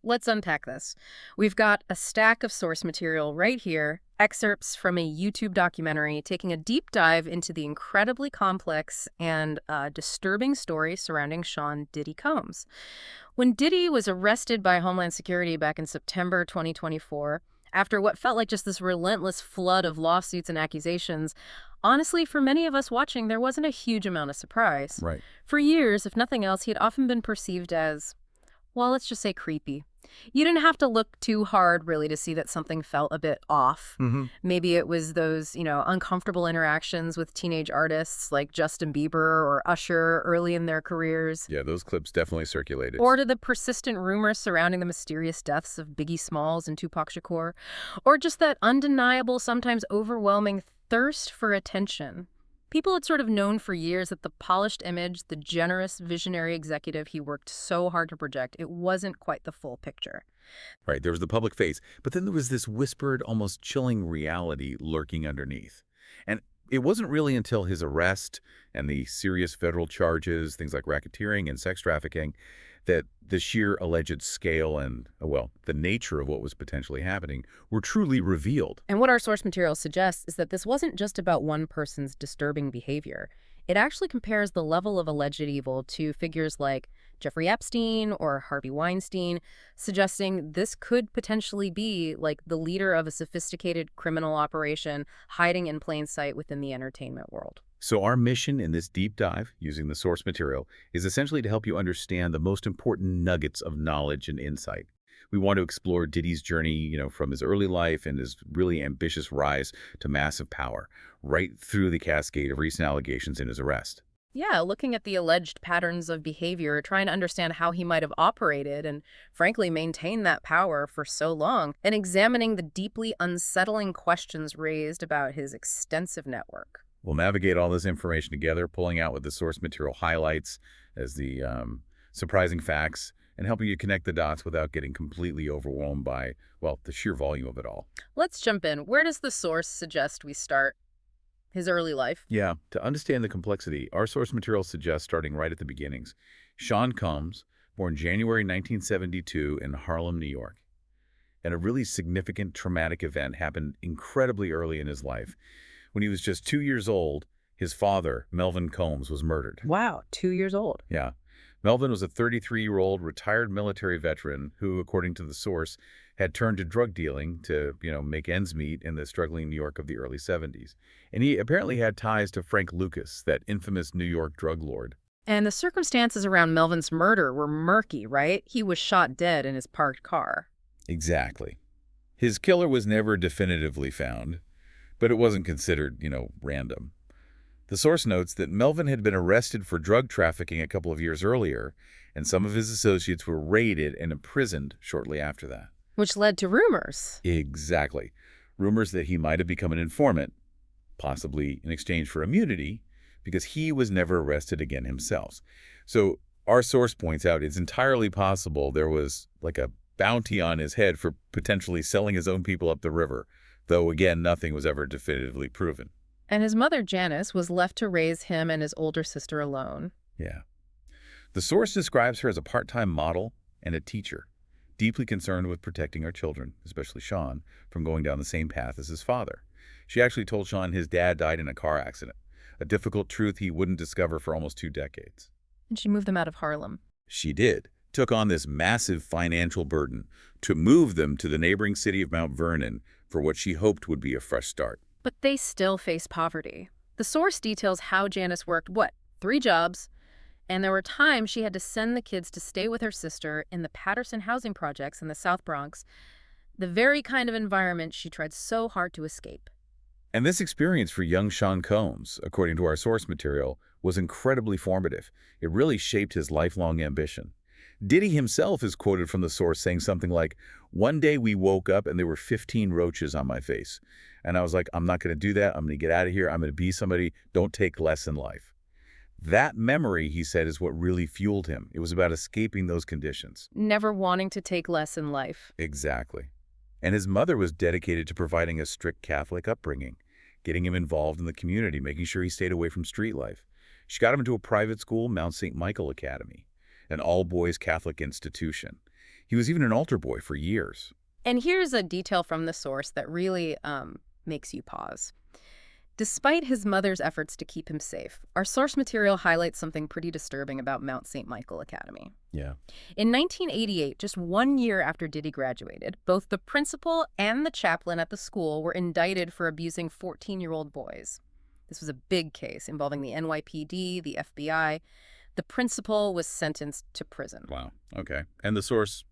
Let's unpack this. We've got a stack of source material right here, excerpts from a YouTube documentary taking a deep dive into the incredibly complex and disturbing story surrounding Sean Diddy Combs. When Diddy was arrested by Homeland Security back in September 2024, after what felt like just this relentless flood of lawsuits and accusations, honestly, for many of us watching, there wasn't a huge amount of surprise. Right. For years, if nothing else, he had often been perceived as, well, let's just say creepy. You didn't have to look too hard, really, to see that something felt a bit off. Mm-hmm. Maybe it was those, uncomfortable interactions with teenage artists like Justin Bieber or Usher early in their careers. Yeah, those clips definitely circulated. Or to the persistent rumors surrounding the mysterious deaths of Biggie Smalls and Tupac Shakur. Or just that undeniable, sometimes overwhelming thirst for attention. People had sort of known for years that the polished image, the generous, visionary executive he worked so hard to project, it wasn't quite the full picture. Right, there was the public face, but then there was this whispered, almost chilling reality lurking underneath. And it wasn't really until his arrest and the serious federal charges, things like racketeering and sex trafficking, that the sheer alleged scale and, well, the nature of what was potentially happening were truly revealed. And what our source material suggests is that this wasn't just about one person's disturbing behavior. It actually compares the level of alleged evil to figures like Jeffrey Epstein or Harvey Weinstein, suggesting this could potentially be like the leader of a sophisticated criminal operation hiding in plain sight within the entertainment world. So our mission in this deep dive, using the source material, is essentially to help you understand the most important nuggets of knowledge and insight. We want to explore Diddy's journey, from his early life and his really ambitious rise to massive power, right through the cascade of recent allegations in his arrest. Yeah, looking at the alleged patterns of behavior, trying to understand how he might have operated and, frankly, maintained that power for so long, and examining the deeply unsettling questions raised about his extensive network. We'll navigate all this information together, pulling out what the source material highlights as the surprising facts and helping you connect the dots without getting completely overwhelmed by, well, the sheer volume of it all. Let's jump in. Where does the source suggest we start? His early life? Yeah, to understand the complexity, our source material suggests starting right at the beginnings. Sean Combs, born January 1972 in Harlem, New York. And a really significant traumatic event happened incredibly early in his life. When he was just 2 years old, his father, Melvin Combs, was murdered. Wow, 2 years old. Yeah. Melvin was a 33-year-old retired military veteran who, according to the source, had turned to drug dealing to, make ends meet in the struggling New York of the early 70s. And he apparently had ties to Frank Lucas, that infamous New York drug lord. And the circumstances around Melvin's murder were murky, right? He was shot dead in his parked car. Exactly. His killer was never definitively found, but it wasn't considered, random. The source notes that Melvin had been arrested for drug trafficking a couple of years earlier, and some of his associates were raided and imprisoned shortly after that. Which led to rumors. Exactly. Rumors that he might have become an informant, possibly in exchange for immunity, because he was never arrested again himself. So our source points out it's entirely possible there was like a bounty on his head for potentially selling his own people up the river, though, again, nothing was ever definitively proven. And his mother, Janice, was left to raise him and his older sister alone. Yeah. The source describes her as a part-time model and a teacher, deeply concerned with protecting her children, especially Sean, from going down the same path as his father. She actually told Sean his dad died in a car accident, a difficult truth he wouldn't discover for almost 2 decades. And she moved them out of Harlem. She did. Took on this massive financial burden to move them to the neighboring city of Mount Vernon for what she hoped would be a fresh start. But they still face poverty. The source details how Janice worked, 3 jobs, and there were times she had to send the kids to stay with her sister in the Patterson housing projects in the South Bronx, the very kind of environment she tried so hard to escape. And this experience for young Sean Combs, according to our source material, was incredibly formative. It really shaped his lifelong ambition. Diddy himself is quoted from the source saying something like, "One day we woke up and there were 15 roaches on my face. And I was like, I'm not going to do that. I'm going to get out of here. I'm going to be somebody. Don't take less in life." That memory, he said, is what really fueled him. It was about escaping those conditions. Never wanting to take less in life. Exactly. And his mother was dedicated to providing a strict Catholic upbringing, getting him involved in the community, making sure he stayed away from street life. She got him into a private school, Mount St. Michael Academy, an all-boys Catholic institution. He was even an altar boy for years. And here's a detail from the source that really makes you pause. Despite his mother's efforts to keep him safe, our source material highlights something pretty disturbing about Mount St. Michael Academy. Yeah. In 1988, just 1 year after Diddy graduated, both the principal and the chaplain at the school were indicted for abusing 14-year-old boys. This was a big case involving the NYPD, the FBI. The principal was sentenced to prison. Wow. Okay. And the source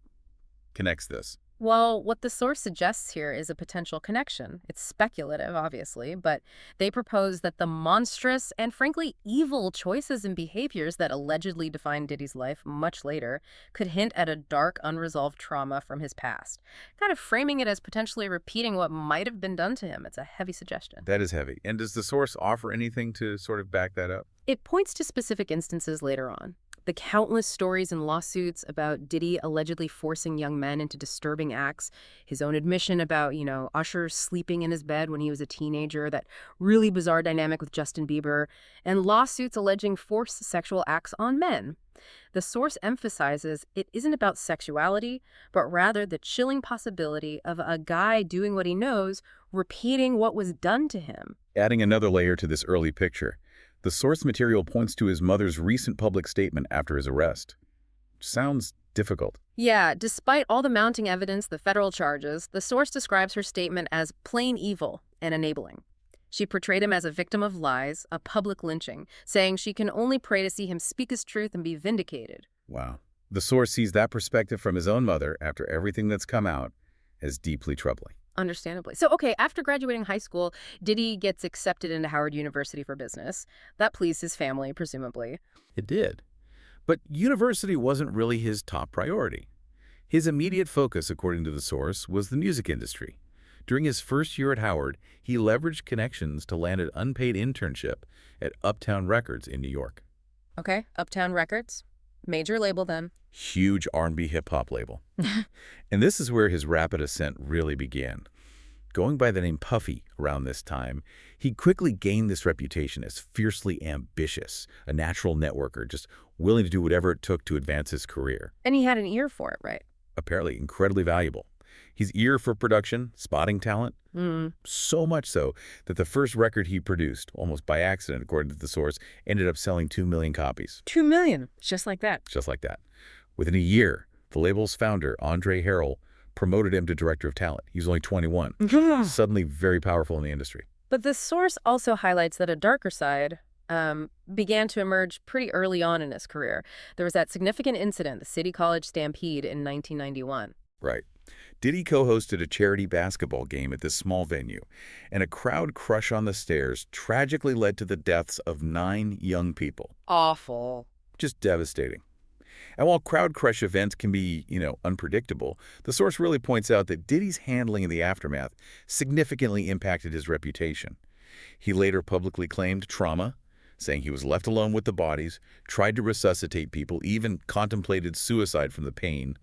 connects this. Well, what the source suggests here is a potential connection. It's speculative, obviously, but they propose that the monstrous and frankly evil choices and behaviors that allegedly defined Diddy's life much later could hint at a dark, unresolved trauma from his past, kind of framing it as potentially repeating what might have been done to him. It's a heavy suggestion. That is heavy. And does the source offer anything to sort of back that up? It points to specific instances later on. The countless stories and lawsuits about Diddy allegedly forcing young men into disturbing acts, his own admission about, Usher sleeping in his bed when he was a teenager, that really bizarre dynamic with Justin Bieber, and lawsuits alleging forced sexual acts on men. The source emphasizes it isn't about sexuality, but rather the chilling possibility of a guy doing what he knows, repeating what was done to him. Adding another layer to this early picture, the source material points to his mother's recent public statement after his arrest. Sounds difficult. Yeah, despite all the mounting evidence, the federal charges, the source describes her statement as plain evil and enabling. She portrayed him as a victim of lies, a public lynching, saying she can only pray to see him speak his truth and be vindicated. Wow. The source sees that perspective from his own mother after everything that's come out as deeply troubling. Understandably. So, okay, after graduating high school, Diddy gets accepted into Howard University for business. That pleased his family, presumably. It did. But university wasn't really his top priority. His immediate focus, according to the source, was the music industry. During his first year at Howard, he leveraged connections to land an unpaid internship at Uptown Records in New York. Okay, Uptown Records. Major label then. Huge R&B hip-hop label. And this is where his rapid ascent really began. Going by the name Puffy around this time, he quickly gained this reputation as fiercely ambitious, a natural networker, just willing to do whatever it took to advance his career. And he had an ear for it, right? Apparently incredibly valuable. His ear for production, spotting talent, so much so that the first record he produced, almost by accident according to the source, ended up selling 2 million copies. 2 million, just like that. Just like that. Within a year, the label's founder, Andre Harrell, promoted him to director of talent. He was only 21, suddenly very powerful in the industry. But the source also highlights that a darker side began to emerge pretty early on in his career. There was that significant incident, the City College Stampede in 1991. Right. Diddy co-hosted a charity basketball game at this small venue, and a crowd crush on the stairs tragically led to the deaths of 9 young people. Awful. Just devastating. And while crowd crush events can be, unpredictable, the source really points out that Diddy's handling in the aftermath significantly impacted his reputation. He later publicly claimed trauma, saying he was left alone with the bodies, tried to resuscitate people, even contemplated suicide from the pain,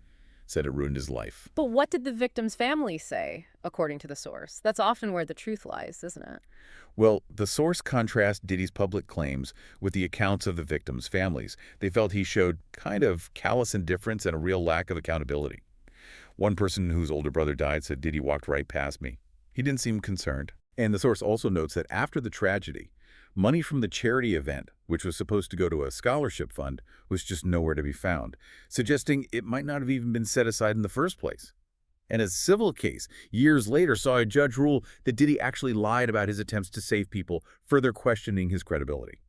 said it ruined his life. But what did the victim's family say, according to the source? That's often where the truth lies, isn't it? Well, the source contrasts Diddy's public claims with the accounts of the victims' families. They felt he showed kind of callous indifference and a real lack of accountability. One person whose older brother died said Diddy walked right past me. He didn't seem concerned. And the source also notes that after the tragedy, money from the charity event, which was supposed to go to a scholarship fund, was just nowhere to be found, suggesting it might not have even been set aside in the first place. And a civil case years later saw a judge rule that Diddy actually lied about his attempts to save people, further questioning his credibility.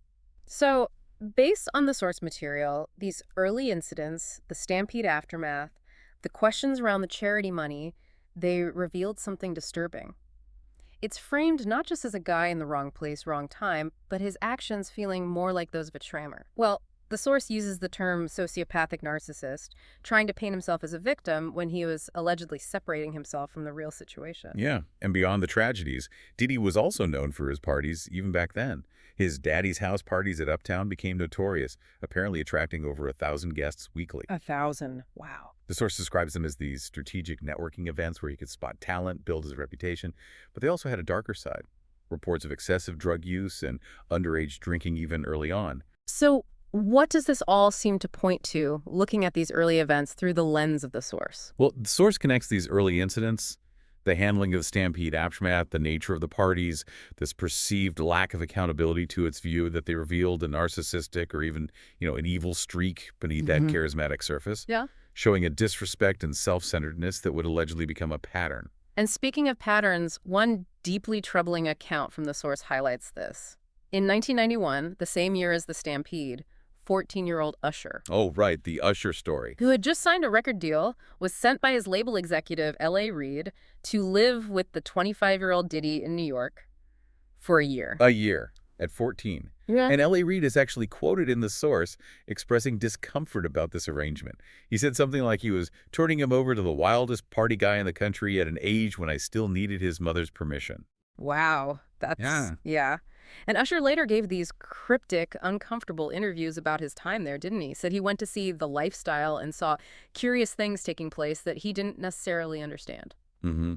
So, based on the source material, these early incidents, the Stampede aftermath, the questions around the charity money, they revealed something disturbing. It's framed not just as a guy in the wrong place, wrong time, but his actions feeling more like those of a trammer. Well, the source uses the term sociopathic narcissist, trying to paint himself as a victim when he was allegedly separating himself from the real situation. Yeah, and beyond the tragedies, Diddy was also known for his parties even back then. His daddy's house parties at Uptown became notorious, apparently attracting over 1,000 guests weekly. 1,000. Wow. The source describes them as these strategic networking events where he could spot talent, build his reputation, but they also had a darker side. Reports of excessive drug use and underage drinking even early on. So What does this all seem to point to, looking at these early events through the lens of the source? Well, the source connects these early incidents, the handling of the stampede aftermath, the nature of the parties, this perceived lack of accountability to its view that they revealed a narcissistic or even, an evil streak beneath that Hmm. charismatic surface, Yeah. showing a disrespect and self-centeredness that would allegedly become a pattern. And speaking of patterns, one deeply troubling account from the source highlights this. In 1991, the same year as the Stampede, 14-year-old Usher, Oh, right, the Usher story. who had just signed a record deal, was sent by his label executive, L.A. Reid, to live with the 25-year-old Diddy in New York for a year. A year, at 14. Yeah. And L.A. Reid is actually quoted in the source expressing discomfort about this arrangement. He said something like he was turning him over to the wildest party guy in the country at an age when I still needed his mother's permission. Wow. Yeah. And Usher later gave these cryptic, uncomfortable interviews about his time there, didn't he? Said he went to see the lifestyle and saw curious things taking place that he didn't necessarily understand. Mm-hmm.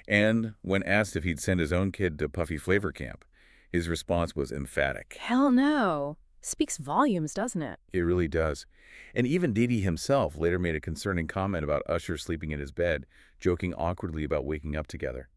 And when asked if he'd send his own kid to Puffy Flavor Camp, his response was emphatic. Hell no. Speaks volumes, doesn't it? It really does. And even Diddy himself later made a concerning comment about Usher sleeping in his bed, joking awkwardly about waking up together.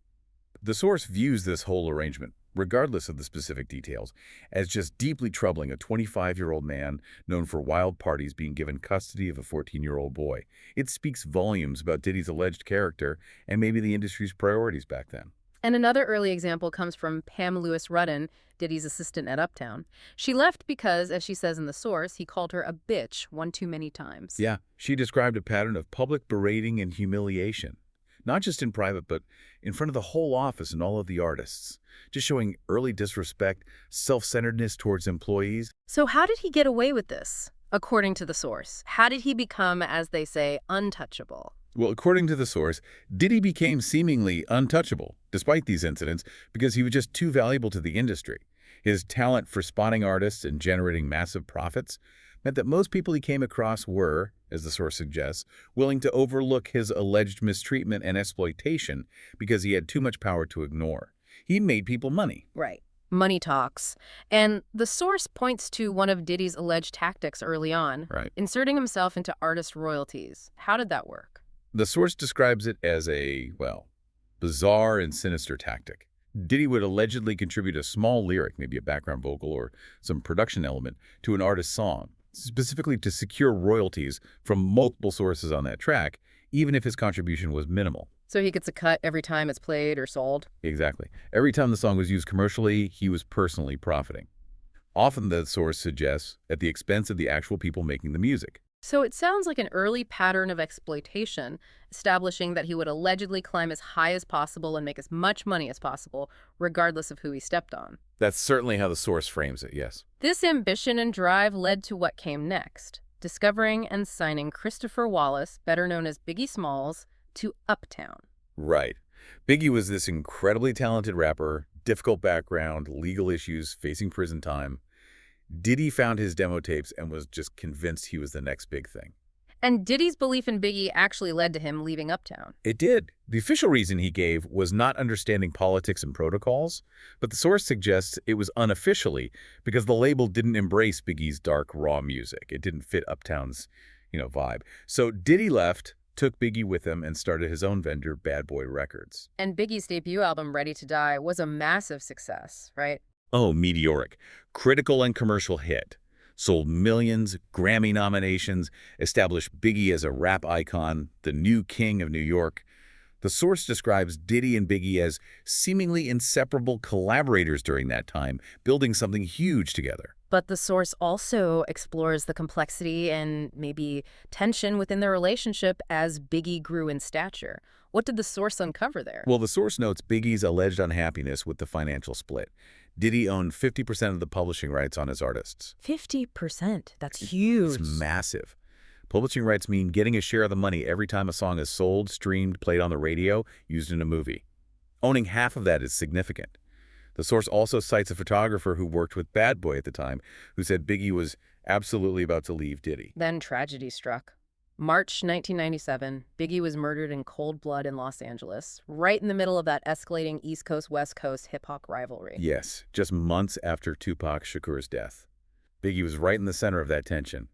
The source views this whole arrangement, regardless of the specific details, as just deeply troubling. A 25-year-old man known for wild parties being given custody of a 14-year-old boy. It speaks volumes about Diddy's alleged character and maybe the industry's priorities back then. And another early example comes from Pam Lewis Rudden, Diddy's assistant at Uptown. She left because, as she says in the source, he called her a bitch one too many times. Yeah, she described a pattern of public berating and humiliation, not just in private, but in front of the whole office and all of the artists, just showing early disrespect, self-centeredness towards employees. So how did he get away with this, according to the source? How did he become, as they say, untouchable? Well, according to the source, Diddy became seemingly untouchable, despite these incidents, because he was just too valuable to the industry. His talent for spotting artists and generating massive profits meant that most people he came across were, as the source suggests, willing to overlook his alleged mistreatment and exploitation because he had too much power to ignore. He made people money. Right. Money talks. And the source points to one of Diddy's alleged tactics early on, Right. inserting himself into artist royalties. How did that work? The source describes it as a, well, bizarre and sinister tactic. Diddy would allegedly contribute a small lyric, maybe a background vocal or some production element, to an artist's song, specifically to secure royalties from multiple sources on that track, even if his contribution was minimal. So he gets a cut every time it's played or sold? Exactly. Every time the song was used commercially, he was personally profiting. Often, the source suggests, at the expense of the actual people making the music. So it sounds like an early pattern of exploitation, establishing that he would allegedly climb as high as possible and make as much money as possible, regardless of who he stepped on. That's certainly how the source frames it, yes. This ambition and drive led to what came next, discovering and signing Christopher Wallace, better known as Biggie Smalls, to Uptown. Right. Biggie was this incredibly talented rapper, difficult background, legal issues, facing prison time. Diddy found his demo tapes and was just convinced he was the next big thing. And Diddy's belief in Biggie actually led to him leaving Uptown. It did. The official reason he gave was not understanding politics and protocols, but the source suggests it was unofficially because the label didn't embrace Biggie's dark, raw music. It didn't fit Uptown's, vibe. So Diddy left, took Biggie with him, and started his own vendor, Bad Boy Records. And Biggie's debut album, Ready to Die, was a massive success, right? Oh, meteoric. Critical and commercial hit. Sold millions, Grammy nominations, established Biggie as a rap icon, the new king of New York. The source describes Diddy and Biggie as seemingly inseparable collaborators during that time, building something huge together. But the source also explores the complexity and maybe tension within their relationship as Biggie grew in stature. What did the source uncover there? Well, the source notes Biggie's alleged unhappiness with the financial split. Diddy owned 50% of the publishing rights on his artists. 50%. That's huge. It's massive. Publishing rights mean getting a share of the money every time a song is sold, streamed, played on the radio, used in a movie. Owning half of that is significant. The source also cites a photographer who worked with Bad Boy at the time, who said Biggie was absolutely about to leave Diddy. Then tragedy struck. March 1997, Biggie was murdered in cold blood in Los Angeles, right in the middle of that escalating East Coast-West Coast hip-hop rivalry. Yes, just months after Tupac Shakur's death. Biggie was right in the center of that tension,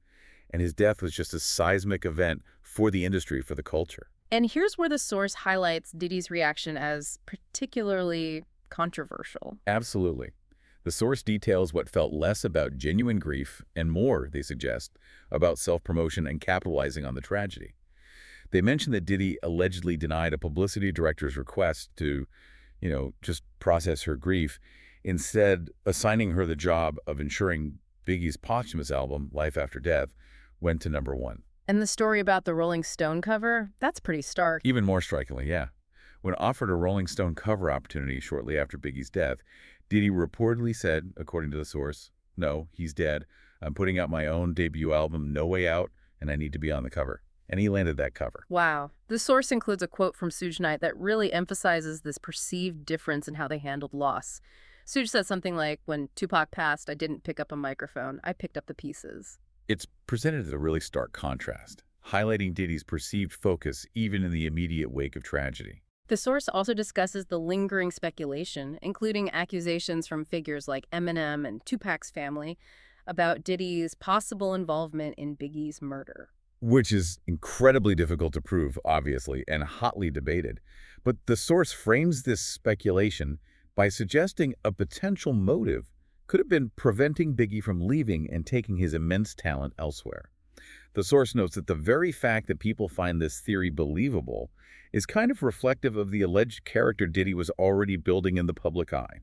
and his death was just a seismic event for the industry, for the culture. And here's where the source highlights Diddy's reaction as particularly controversial. Absolutely. The source details what felt less about genuine grief and more, they suggest, about self-promotion and capitalizing on the tragedy. They mention that Diddy allegedly denied a publicity director's request to, just process her grief, instead assigning her the job of ensuring Biggie's posthumous album, Life After Death, went to #1. And the story about the Rolling Stone cover, that's pretty stark. Even more strikingly, yeah. When offered a Rolling Stone cover opportunity shortly after Biggie's death, Diddy reportedly said, according to the source, "No, he's dead. I'm putting out my own debut album, No Way Out, and I need to be on the cover." And he landed that cover. Wow. The source includes a quote from Suge Knight that really emphasizes this perceived difference in how they handled loss. Suge said something like, "When Tupac passed, I didn't pick up a microphone. I picked up the pieces." It's presented as a really stark contrast, highlighting Diddy's perceived focus even in the immediate wake of tragedy. The source also discusses the lingering speculation, including accusations from figures like Eminem and Tupac's family, about Diddy's possible involvement in Biggie's murder. Which is incredibly difficult to prove, obviously, and hotly debated. But the source frames this speculation by suggesting a potential motive could have been preventing Biggie from leaving and taking his immense talent elsewhere. The source notes that the very fact that people find this theory believable is kind of reflective of the alleged character Diddy was already building in the public eye.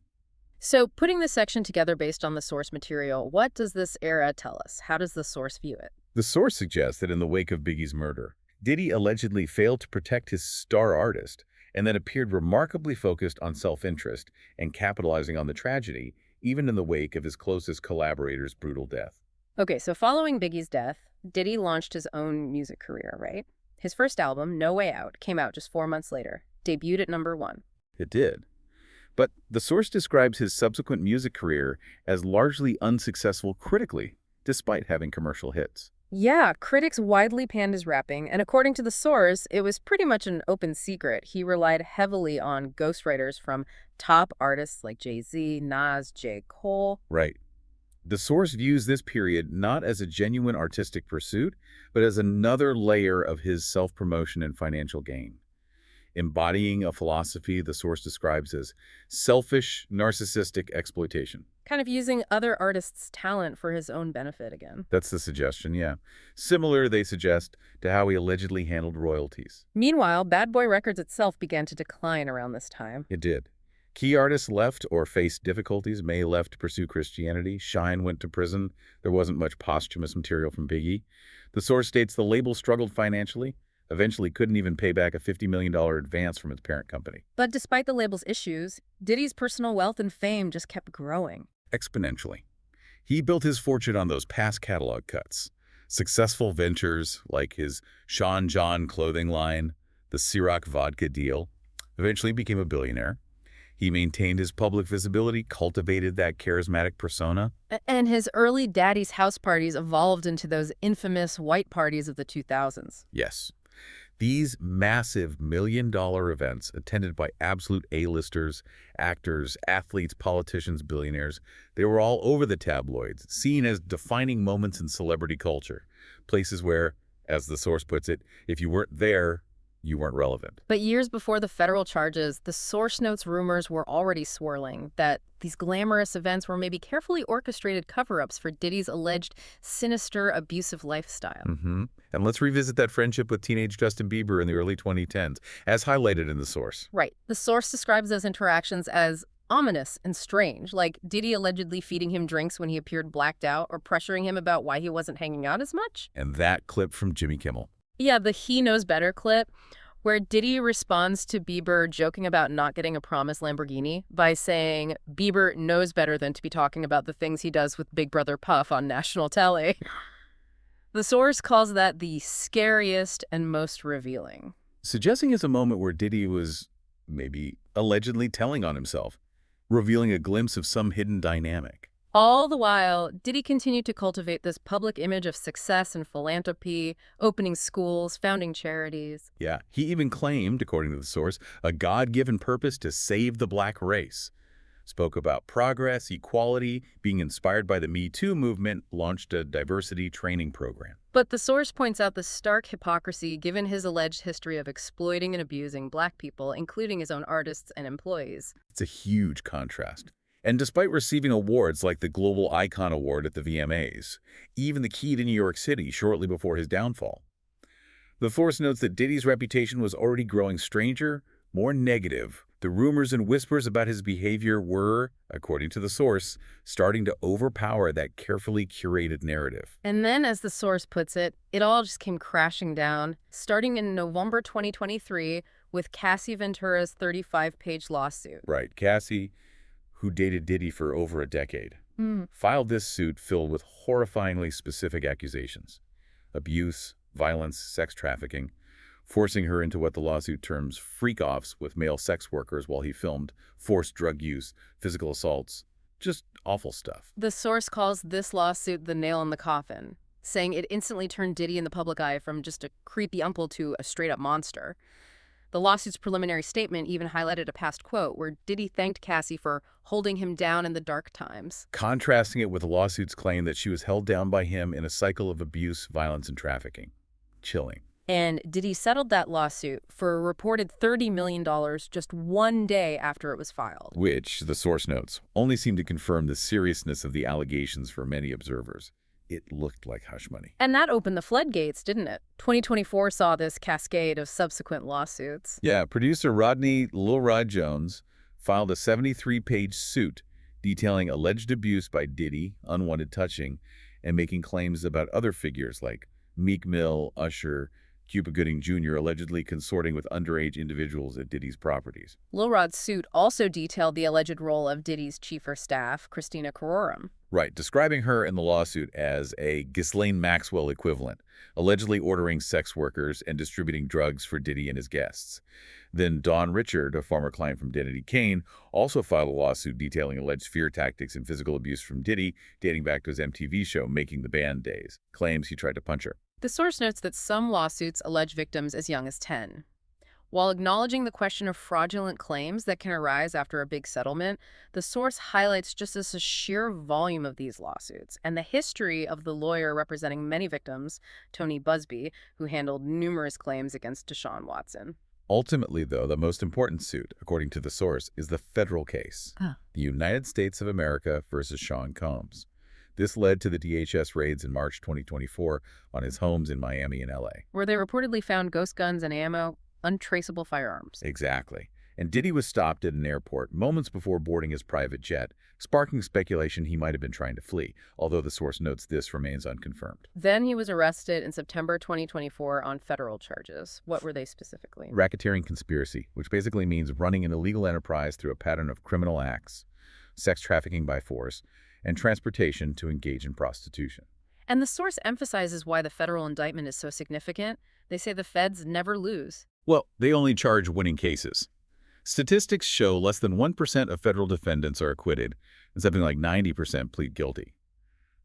So, putting this section together based on the source material, what does this era tell us? How does the source view it? The source suggests that in the wake of Biggie's murder, Diddy allegedly failed to protect his star artist and then appeared remarkably focused on self-interest and capitalizing on the tragedy, even in the wake of his closest collaborator's brutal death. Okay, so following Biggie's death, Diddy launched his own music career, right? His first album, No Way Out, came out just 4 months later, debuted at #1. It did. But the source describes his subsequent music career as largely unsuccessful critically, despite having commercial hits. Yeah, critics widely panned his rapping, and according to the source, it was pretty much an open secret. He relied heavily on ghostwriters from top artists like Jay-Z, Nas, J. Cole. Right. The source views this period not as a genuine artistic pursuit, but as another layer of his self-promotion and financial gain. Embodying a philosophy the source describes as selfish, narcissistic exploitation. Kind of using other artists' talent for his own benefit again. That's the suggestion, yeah. Similar, they suggest, to how he allegedly handled royalties. Meanwhile, Bad Boy Records itself began to decline around this time. It did. Key artists left or faced difficulties. May left to pursue Christianity. Shine went to prison. There wasn't much posthumous material from Biggie. The source states the label struggled financially, eventually couldn't even pay back a $50 million advance from its parent company. But despite the label's issues, Diddy's personal wealth and fame just kept growing. Exponentially. He built his fortune on those past catalog cuts. Successful ventures like his Sean John clothing line, the Ciroc vodka deal, eventually became a billionaire. He maintained his public visibility, cultivated that charismatic persona. And his early Daddy's house parties evolved into those infamous white parties of the 2000s. Yes. These massive million-dollar events attended by absolute A-listers, actors, athletes, politicians, billionaires, they were all over the tabloids, seen as defining moments in celebrity culture. Places where, as the source puts it, if you weren't there, you weren't relevant. But years before the federal charges, the source notes rumors were already swirling that these glamorous events were maybe carefully orchestrated cover-ups for Diddy's alleged sinister, abusive lifestyle. And let's revisit that friendship with teenage Justin Bieber in the early 2010s, as highlighted in the source. Right. The source describes those interactions as ominous and strange, like Diddy allegedly feeding him drinks when he appeared blacked out or pressuring him about why he wasn't hanging out as much. And that clip from Jimmy Kimmel. Yeah, the He Knows Better clip, where Diddy responds to Bieber joking about not getting a promised Lamborghini by saying Bieber knows better than to be talking about the things he does with Big Brother Puff on national telly. The source calls that the scariest and most revealing. Suggesting it's a moment where Diddy was maybe allegedly telling on himself, revealing a glimpse of some hidden dynamic. All the while, Diddy continued to cultivate this public image of success and philanthropy, opening schools, founding charities. Yeah, he even claimed, according to the source, a God-given purpose to save the black race. spoke about progress, equality, being inspired by the Me Too movement, launched a diversity training program. But the source points out the stark hypocrisy given his alleged history of exploiting and abusing Black people, including his own artists and employees. It's a huge contrast. And despite receiving awards like the Global Icon Award at the VMAs, even the key to New York City shortly before his downfall, the source notes that Diddy's reputation was already growing stranger, more negative. The rumors and whispers about his behavior were, according to the source, starting to overpower that carefully curated narrative. And then, as the source puts it, it all just came crashing down, starting in November 2023 with Cassie Ventura's 35-page lawsuit. Right, Cassie, who dated Diddy for over a decade, filed this suit filled with horrifyingly specific accusations: abuse, violence, sex trafficking, forcing her into what the lawsuit terms freak-offs with male sex workers while he filmed, forced drug use, physical assaults, just awful stuff. The source calls this lawsuit the nail in the coffin, saying it instantly turned Diddy in the public eye from just a creepy uncle to a straight-up monster. The lawsuit's preliminary statement even highlighted a past quote where Diddy thanked Cassie for holding him down in the dark times, contrasting it with the lawsuit's claim that she was held down by him in a cycle of abuse, violence, and trafficking. Chilling. And Diddy settled that lawsuit for a reported $30 million just one day after it was filed. Which, the source notes, only seemed to confirm the seriousness of the allegations for many observers. It looked like hush money. And that opened the floodgates, didn't it? 2024 saw this cascade of subsequent lawsuits. Yeah, producer Rodney Lil Rod Jones filed a 73-page suit detailing alleged abuse by Diddy, unwanted touching, and making claims about other figures like Meek Mill, Usher, Cuba Gooding Jr. allegedly consorting with underage individuals at Diddy's properties. Lil Rod's suit also detailed the alleged role of Diddy's chief of staff, Christina Carrorum. Right, describing her in the lawsuit as a Ghislaine Maxwell equivalent, allegedly ordering sex workers and distributing drugs for Diddy and his guests. Then Dawn Richard, a former client from Danity Kane, also filed a lawsuit detailing alleged fear tactics and physical abuse from Diddy, dating back to his MTV show Making the Band days, claims he tried to punch her. The source notes that some lawsuits allege victims as young as 10. While acknowledging the question of fraudulent claims that can arise after a big settlement, the source highlights just as a sheer volume of these lawsuits and the history of the lawyer representing many victims, Tony Busby, who handled numerous claims against Deshaun Watson. Ultimately, though, the most important suit, according to the source, is the federal case, the United States of America versus Sean Combs. This led to the DHS raids in March 2024 on his homes in Miami and LA, where they reportedly found ghost guns and ammo, untraceable firearms. Exactly. And Diddy was stopped at an airport moments before boarding his private jet, sparking speculation he might have been trying to flee, although the source notes this remains unconfirmed. Then he was arrested in September 2024 on federal charges. What were they specifically? Racketeering conspiracy, which basically means running an illegal enterprise through a pattern of criminal acts, sex trafficking by force, and transportation to engage in prostitution. And the source emphasizes why the federal indictment is so significant. They say the feds never lose. Well, they only charge winning cases. Statistics show less than 1% of federal defendants are acquitted, and something like 90% plead guilty.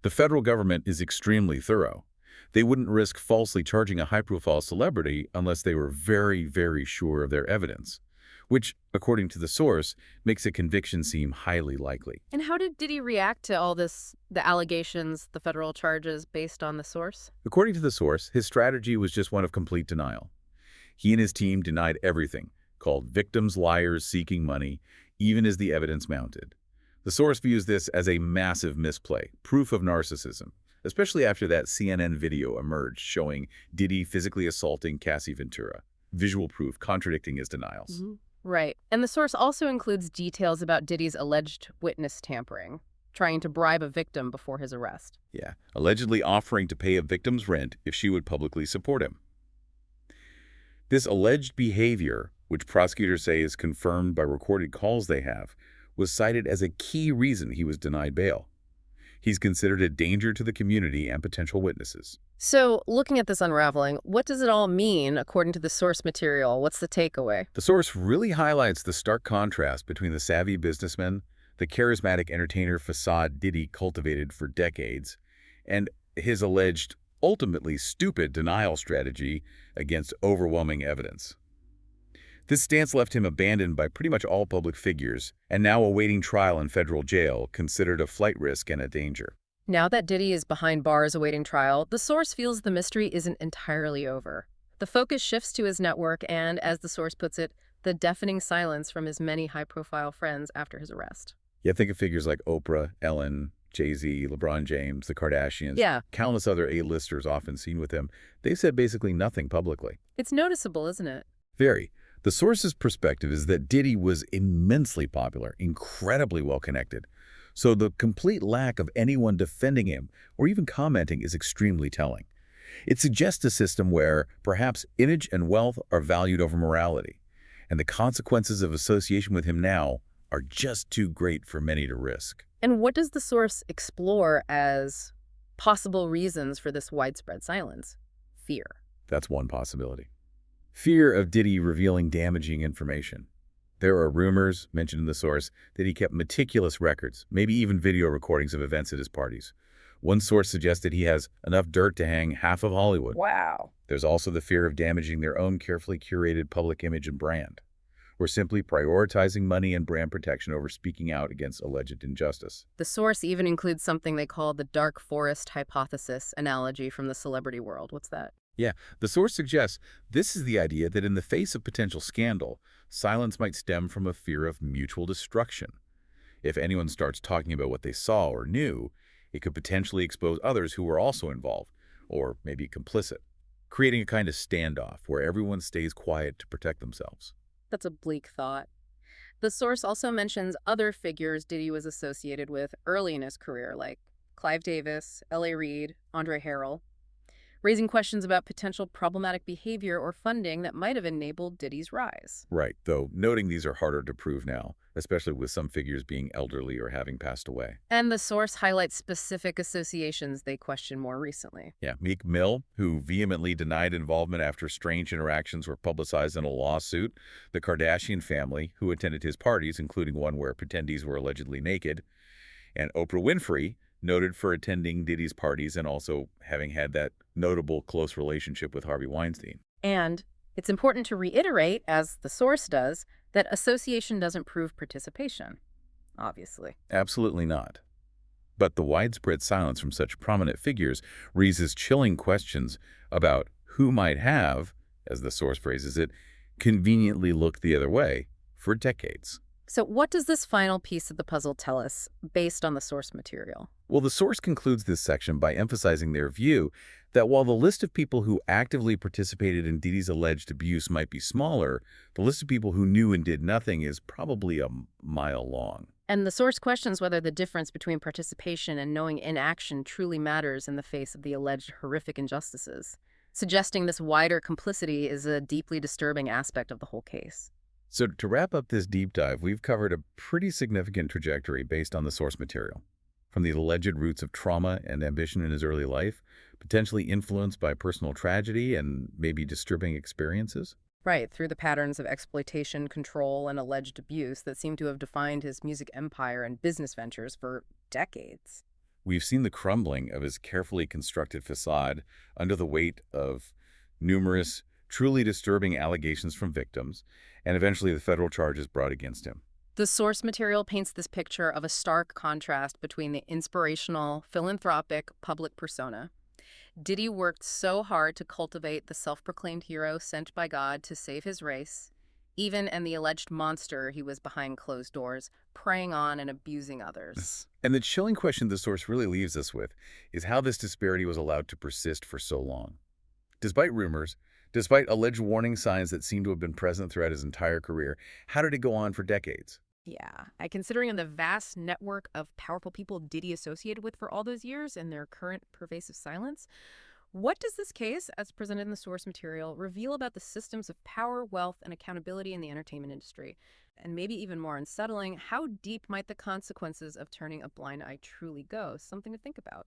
The federal government is extremely thorough. They wouldn't risk falsely charging a high-profile celebrity unless they were very, very sure of their evidence, which, according to the source, makes a conviction seem highly likely. And how did Diddy react to all this, the allegations, the federal charges, based on the source? According to the source, his strategy was just one of complete denial. He and his team denied everything, called victims liars seeking money, even as the evidence mounted. The source views this as a massive misplay, proof of narcissism, especially after that CNN video emerged showing Diddy physically assaulting Cassie Ventura, visual proof contradicting his denials. Right. And the source also includes details about Diddy's alleged witness tampering, trying to bribe a victim before his arrest. Yeah, allegedly offering to pay a victim's rent if she would publicly support him. This alleged behavior, which prosecutors say is confirmed by recorded calls they have, was cited as a key reason he was denied bail. He's considered a danger to the community and potential witnesses. So, looking at this unraveling, what does it all mean according to the source material? What's the takeaway? The source really highlights the stark contrast between the savvy businessman, the charismatic entertainer façade Diddy cultivated for decades, and his alleged, ultimately stupid denial strategy against overwhelming evidence. This stance left him abandoned by pretty much all public figures, and now awaiting trial in federal jail, considered a flight risk and a danger. Now that Diddy is behind bars awaiting trial, the source feels the mystery isn't entirely over. The focus shifts to his network and, as the source puts it, the deafening silence from his many high-profile friends after his arrest. Yeah, think of figures like Oprah, Ellen, Jay-Z, LeBron James, the Kardashians, Yeah, countless other A-listers often seen with him. They said basically nothing publicly. it's noticeable, isn't it? Very. The source's perspective is that Diddy was immensely popular, incredibly well-connected. So the complete lack of anyone defending him or even commenting is extremely telling. It suggests a system where perhaps image and wealth are valued over morality, and the consequences of association with him now are just too great for many to risk. And what does the source explore as possible reasons for this widespread silence? Fear. That's one possibility. Fear of Diddy revealing damaging information. There are rumors, mentioned in the source, that he kept meticulous records, maybe even video recordings of events at his parties. One source suggested he has enough dirt to hang half of Hollywood. Wow. There's also the fear of damaging their own carefully curated public image and brand, or simply prioritizing money and brand protection over speaking out against alleged injustice. The source even includes something they call the dark forest hypothesis analogy from the celebrity world. What's that? Yeah, the source suggests this is the idea that in the face of potential scandal, silence might stem from a fear of mutual destruction. If anyone starts talking about what they saw or knew, it could potentially expose others who were also involved, or maybe complicit, creating a kind of standoff where everyone stays quiet to protect themselves. That's a bleak thought. The source also mentions other figures Diddy was associated with early in his career, like Clive Davis, L.A. Reid, Andre Harrell, raising questions about potential problematic behavior or funding that might have enabled Diddy's rise. Right, though noting these are harder to prove now, especially with some figures being elderly or having passed away. And the source highlights specific associations they question more recently. Yeah, Meek Mill, who vehemently denied involvement after strange interactions were publicized in a lawsuit. The Kardashian family, who attended his parties, including one where attendees were allegedly naked. And Oprah Winfrey, noted for attending Diddy's parties and also having had that notable close relationship with Harvey Weinstein. And it's important to reiterate, as the source does, that association doesn't prove participation, obviously. Absolutely not. But the widespread silence from such prominent figures raises chilling questions about who might have, as the source phrases it, conveniently looked the other way for decades. So what does this final piece of the puzzle tell us based on the source material? Well, the source concludes this section by emphasizing their view that while the list of people who actively participated in Diddy's alleged abuse might be smaller, the list of people who knew and did nothing is probably a mile long. And the source questions whether the difference between participation and knowing inaction truly matters in the face of the alleged horrific injustices, suggesting this wider complicity is a deeply disturbing aspect of the whole case. So to wrap up this deep dive, we've covered a pretty significant trajectory based on the source material. From the alleged roots of trauma and ambition in his early life, potentially influenced by personal tragedy and maybe disturbing experiences. Right, through the patterns of exploitation, control, and alleged abuse that seem to have defined his music empire and business ventures for decades. We've seen the crumbling of his carefully constructed facade under the weight of numerous, truly disturbing allegations from victims, and eventually the federal charges brought against him. The source material paints this picture of a stark contrast between the inspirational, philanthropic, public persona. Diddy worked so hard to cultivate the self-proclaimed hero sent by God to save his race, even and the alleged monster he was behind closed doors, preying on and abusing others. And the chilling question the source really leaves us with is how this disparity was allowed to persist for so long. Despite rumors, despite alleged warning signs that seem to have been present throughout his entire career, how did it go on for decades? Yeah, considering the vast network of powerful people Diddy associated with for all those years and their current pervasive silence, what does this case, as presented in the source material, reveal about the systems of power, wealth, and accountability in the entertainment industry? And maybe even more unsettling, how deep might the consequences of turning a blind eye truly go? Something to think about.